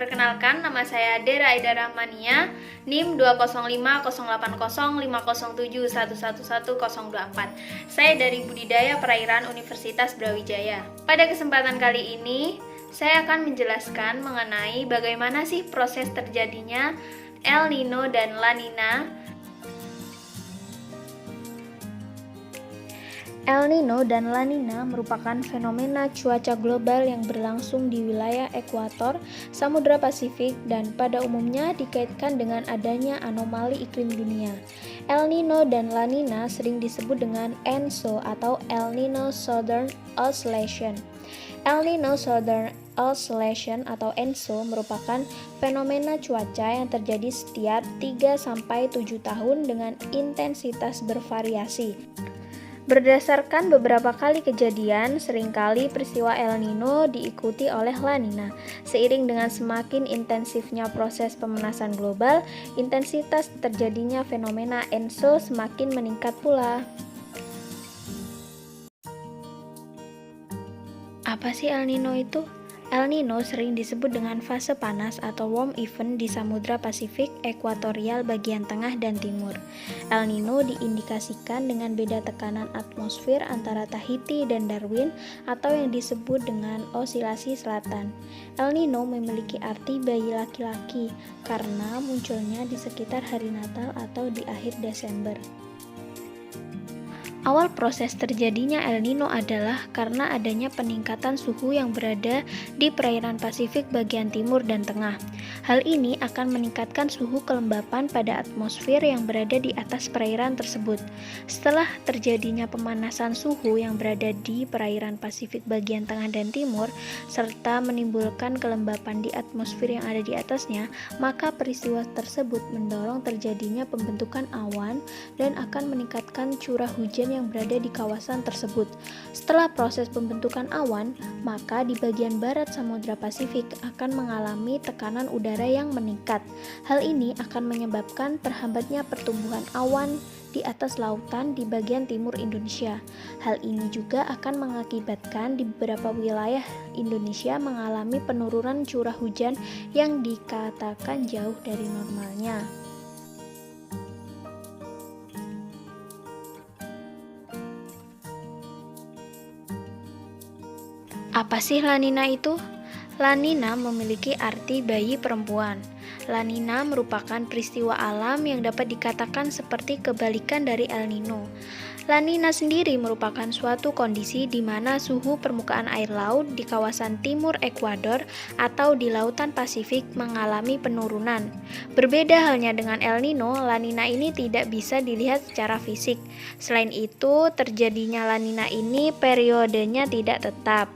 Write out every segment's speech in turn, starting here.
Perkenalkan, nama saya Dera Aida Rahmania, NIM 205080507111024. Saya dari Budidaya Perairan Universitas Brawijaya. Pada kesempatan kali ini, saya akan menjelaskan mengenai bagaimana sih proses terjadinya El Nino dan La Nina. El Nino dan La Nina merupakan fenomena cuaca global yang berlangsung di wilayah ekuator, Samudra Pasifik, dan pada umumnya dikaitkan dengan adanya anomali iklim dunia. El Nino dan La Nina sering disebut dengan ENSO atau El Nino Southern Oscillation. El Nino Southern Oscillation atau ENSO merupakan fenomena cuaca yang terjadi setiap 3-7 tahun dengan intensitas bervariasi. Berdasarkan beberapa kali kejadian, seringkali peristiwa El Nino diikuti oleh La Nina. Seiring dengan semakin intensifnya proses pemanasan global, intensitas terjadinya fenomena ENSO semakin meningkat pula. Apa sih El Nino itu? El Nino sering disebut dengan fase panas atau warm event di Samudra Pasifik ekuatorial bagian tengah dan timur. El Nino diindikasikan dengan beda tekanan atmosfer antara Tahiti dan Darwin atau yang disebut dengan osilasi selatan. El Nino memiliki arti bayi laki-laki karena munculnya di sekitar hari Natal atau di akhir Desember. Awal proses terjadinya El Nino adalah karena adanya peningkatan suhu yang berada di perairan Pasifik bagian timur dan tengah. Hal ini akan meningkatkan suhu kelembapan pada atmosfer yang berada di atas perairan tersebut. Setelah terjadinya pemanasan suhu yang berada di perairan Pasifik bagian tengah dan timur, serta menimbulkan kelembapan di atmosfer yang ada di atasnya, maka peristiwa tersebut mendorong terjadinya pembentukan awan dan akan meningkatkan curah hujan yang berada di kawasan tersebut. Setelah proses pembentukan awan, maka di bagian barat Samudra Pasifik akan mengalami tekanan udara yang meningkat. Hal ini akan menyebabkan terhambatnya pertumbuhan awan di atas lautan di bagian timur Indonesia. Hal ini juga akan mengakibatkan di beberapa wilayah Indonesia mengalami penurunan curah hujan yang dikatakan jauh dari normalnya. Apa sih La Nina itu? La Nina memiliki arti bayi perempuan. La Nina merupakan peristiwa alam yang dapat dikatakan seperti kebalikan dari El Nino. La Nina sendiri merupakan suatu kondisi di mana suhu permukaan air laut di kawasan timur Ekuador atau di lautan Pasifik mengalami penurunan. Berbeda halnya dengan El Nino, La Nina ini tidak bisa dilihat secara fisik. Selain itu, terjadinya La Nina ini periodenya tidak tetap.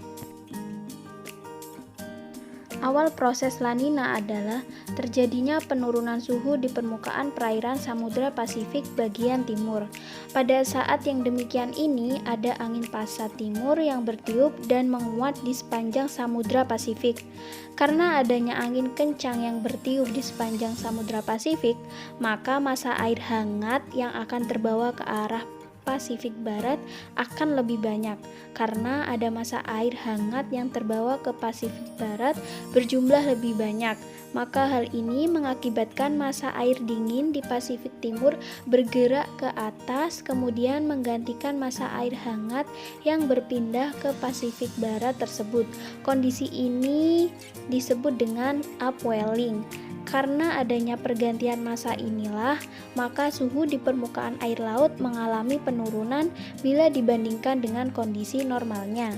Awal proses La Nina adalah terjadinya penurunan suhu di permukaan perairan Samudra Pasifik bagian timur. Pada saat yang demikian ini, ada angin pasat timur yang bertiup dan menguat di sepanjang Samudra Pasifik. Karena adanya angin kencang yang bertiup di sepanjang Samudra Pasifik, maka massa air hangat yang akan terbawa ke arah Pasifik Barat akan lebih banyak karena ada massa air hangat yang terbawa ke Pasifik Barat berjumlah lebih banyak. Maka hal ini mengakibatkan massa air dingin di Pasifik Timur bergerak ke atas kemudian menggantikan massa air hangat yang berpindah ke Pasifik Barat tersebut. Kondisi ini disebut dengan upwelling. Karena adanya pergantian massa inilah, maka suhu di permukaan air laut mengalami penurunan bila dibandingkan dengan kondisi normalnya.